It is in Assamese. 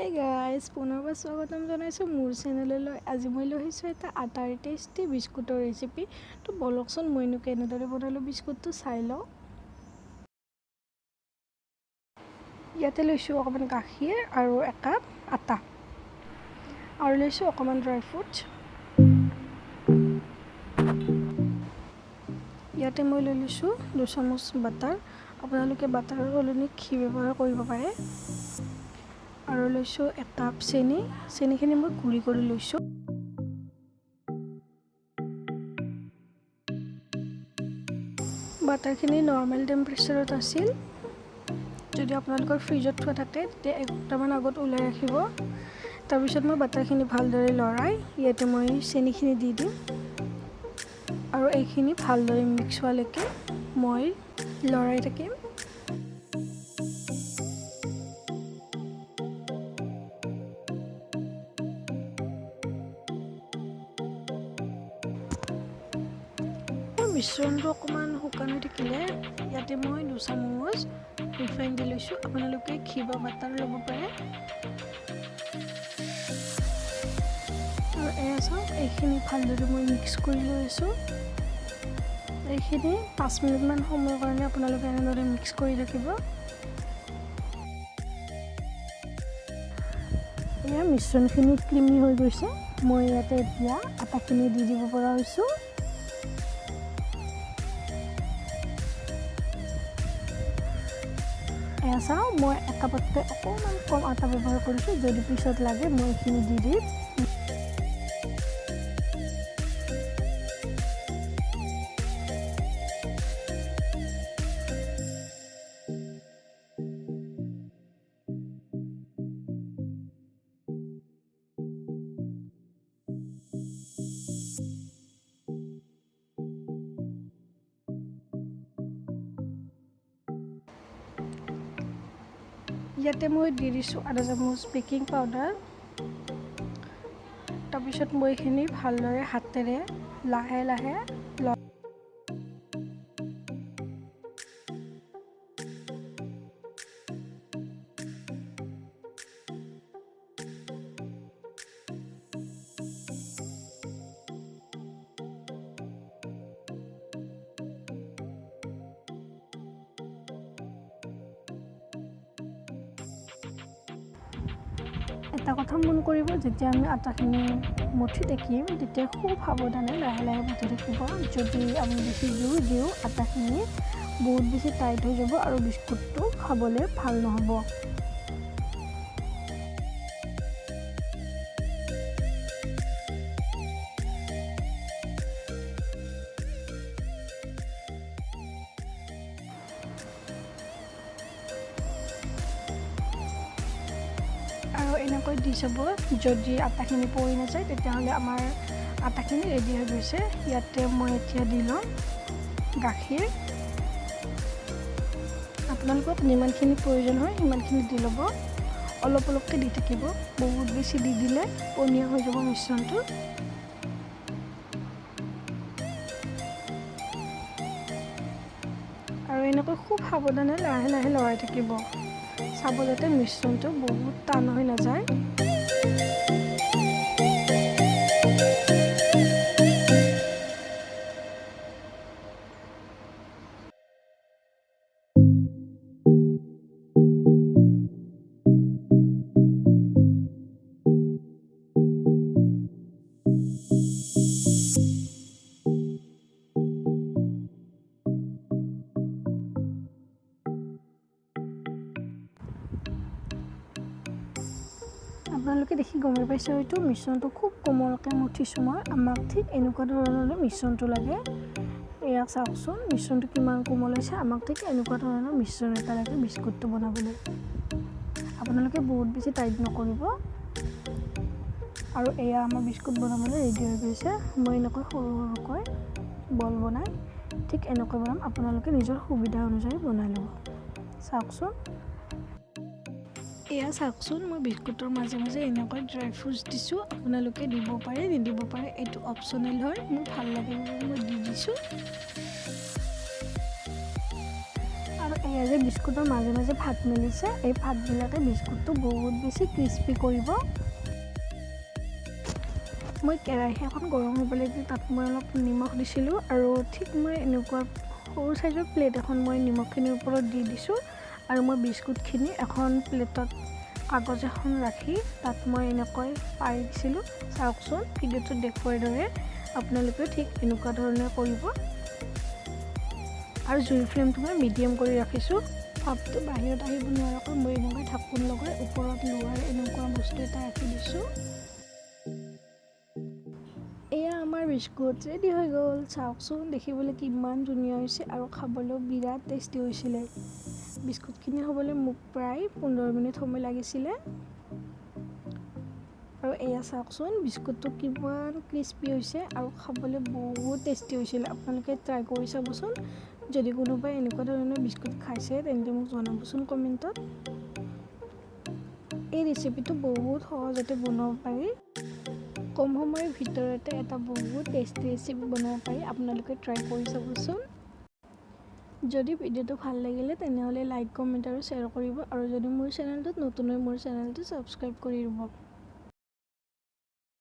Hey guys, পুনৰবাৰ স্বাগতম জনাইছোঁ মোৰ চেনেললৈ। আজি মই লৈ আহিছোঁ এটা আটাৰ টেষ্টি বিস্কুটৰ ৰেচিপি। তো বলকচোন মইনো কেনেদৰে বনালোঁ বিস্কুটটো চাই লওঁ। ইয়াতে লৈছোঁ অকণমান গাখীৰ আৰু একাপ আটা আৰু লৈছোঁ অকণমান ড্ৰাই ফ্ৰুটছ। ইয়াতে মই লৈ লৈছোঁ 2 চামুচ বাটাৰ। আপোনালোকে বাটাৰৰ সলনি ঘি ব্যৱহাৰ কৰিব পাৰে। আৰু লৈছোঁ 1 কাপ চেনিখিনি মই গুড়ি কৰি লৈছোঁ। বাটাৰখিনি নৰ্মেল টেম্পাৰেচাৰত আছিল। যদি আপোনালোকৰ ফ্ৰিজত থোৱা থাকে তেতিয়া 1 ঘণ্টামান আগত ওলাই ৰাখিব। তাৰপিছত মই বাটাৰখিনি ভালদৰে লৰাই ইয়াতে মই চেনিখিনি দি দিম আৰু এইখিনি ভালদৰে মিক্স হোৱালৈকে মই লৰাই থাকিম। মিশ্ৰণটো অকণমান শুকান হৈ থাকিলে ইয়াতে মই 2 চামুচ ৰিফাইন দি লৈছোঁ। আপোনালোকে ঘি বা বাটাৰ ল'ব পাৰে। আৰু এয়া চাওক, এইখিনি ভালদৰে মই মিক্স কৰি লৈ আছোঁ। এইখিনি 5 মিনিটমান সময়ৰ কাৰণে আপোনালোকে এনেদৰে মিক্স কৰি ৰাখিব। এয়া মিশ্ৰণখিনি ক্ৰিমি হৈ গৈছে। মই ইয়াতে এতিয়া আটাখিনি দি দিব পৰা হৈছোঁ। এয়া চাওঁ, মই 1 কাপতকৈ অকণমান কম আটা ব্যৱহাৰ কৰিছোঁ। যদি পিছত লাগে মই এইখিনি দি দিম। ইয়াতে মই দি দিছোঁ 1/2 চামুচ বেকিং পাউডাৰ। তাৰপিছত মই এইখিনি ভালদৰে হাতেৰে লাহে লাহে এটা কথা মন কৰিব, যেতিয়া আমি আটাখিনি মঠি থাকিম তেতিয়া খুব সাৱধানে লাহে লাহে মঠি থাকিব। যদি আমি বেছি জোৰ দিওঁ আটাখিনি বহুত বেছি টাইট হৈ যাব আৰু বিস্কুটটো খাবলৈ ভাল নহ'ব। আৰু এনেকৈ দি চাব, যদি আটাখিনি পৰি নাযায় তেতিয়াহ'লে আমাৰ আটাখিনি ৰেডি হৈ গৈছে। ইয়াতে মই এতিয়া দি ল'ম গাখীৰ। আপোনালোকক যিমানখিনি প্ৰয়োজন হয় সিমানখিনি দি ল'ব। অলপ অলপকৈ দি থাকিব, বহুত বেছি দি দিলে পনীয়া হৈ যাব মিশ্ৰণটো। আৰু এনেকৈ খুব সাৱধানে লাহে লাহে লৰাই থাকিব। চাব যাতে মিশ্ৰণটো বহুত টান হৈ নাযায়। আপোনালোকে দেখি গমেই পাইছে হয়তো মিশ্ৰণটো খুব কোমলকৈ মঠিছোঁ মই। আমাক ঠিক এনেকুৱা ধৰণৰ মিশ্ৰণটো লাগে। এয়া চাওকচোন মিশ্ৰণটো কিমান কোমল হৈছে। আমাক ঠিক এনেকুৱা ধৰণৰ মিশ্ৰণ এটা লাগে বিস্কুটটো বনাবলৈ। আপোনালোকে বহুত বেছি টাইট নকৰিব। আৰু এয়া আমাৰ বিস্কুট বনাবলৈ ৰেডি হৈ গৈছে। মই এনেকৈ সৰু সৰুকৈ বল বনাই ঠিক এনেকৈ বনাম। আপোনালোকে নিজৰ সুবিধা অনুযায়ী বনাই ল'ব। চাওকচোন, এয়া চাওকচোন, মই বিস্কুটৰ মাজে মাজে এনেকৈ ড্ৰাই ফ্ৰুটছ দিছোঁ। আপোনালোকে দিব পাৰে নিদিব পাৰে, এইটো অপশ্যনেল হয়। মোৰ ভাল লাগে বাবে মই দি দিছোঁ। আৰু এয়া যে বিস্কুটৰ মাজে মাজে ভাত মেলিছে, এই ভাতবিলাকে বিস্কুটটো বহুত বেছি ক্ৰিস্পি কৰিব। মই কেৰাহী এখন গৰম হ'বলৈ দি তাত মই অলপ নিমখ দিছিলোঁ আৰু ঠিক মই এনেকুৱা সৰু চাইজৰ প্লেট এখন মই নিমখখিনিৰ ওপৰত দি দিছোঁ আৰু মই বিস্কুটখিনি এখন প্লেটত কাগজ এখন ৰাখি তাত মই এনেকৈ পাৰি দিছিলোঁ। চাওকচোন ভিডিঅ'টোত দেখুৱাৰ দৰে আপোনালোকে ঠিক এনেকুৱা ধৰণে কৰিব আৰু জুইৰ ফ্লেমটো মই মিডিয়াম কৰি ৰাখিছোঁ। ভাপটো বাহিৰত আহিব নোৱাৰাকৈ মই এনেকৈ ঢাকোন লগাই ওপৰত লোহাৰ এনেকুৱা বস্তু এটা ৰাখি দিছোঁ। এয়া আমাৰ বিস্কুট ৰেডি হৈ গ'ল। চাওকচোন দেখিবলৈ কিমান ধুনীয়া হৈছে আৰু খাবলৈও বিৰাট টেষ্টি হৈছিলে। বিস্কুটখিনি হ'বলৈ মোক প্ৰায় 15 মিনিট সময় লাগিছিলে আৰু এয়া চাওকচোন বিস্কুটটো কিমান ক্ৰিস্পি হৈছে আৰু খাবলৈ বহুত টেষ্টি হৈছিলে। আপোনালোকে ট্ৰাই কৰি চাবচোন। যদি কোনোবাই এনেকুৱা ধৰণৰ বিস্কুট খাইছে তেন্তে মোক জনাবচোন কমেণ্টত। এই ৰেচিপিটো বহুত সহজতে বনাব পাৰি। কম সময়ৰ ভিতৰতে এটা বহুত টেষ্টি ৰেচিপি বনাব পাৰি। আপোনালোকে ট্ৰাই কৰি চাবচোন। যদি ভিডিঅ'টো ভাল লাগিলে তেনেহ'লে লাইক, কমেণ্ট আৰু শ্বেয়াৰ কৰিব আৰু যদি মোৰ চেনেলটোত নতুন হয় মোৰ চেনেলটো ছাবস্ক্ৰাইব কৰি দিব।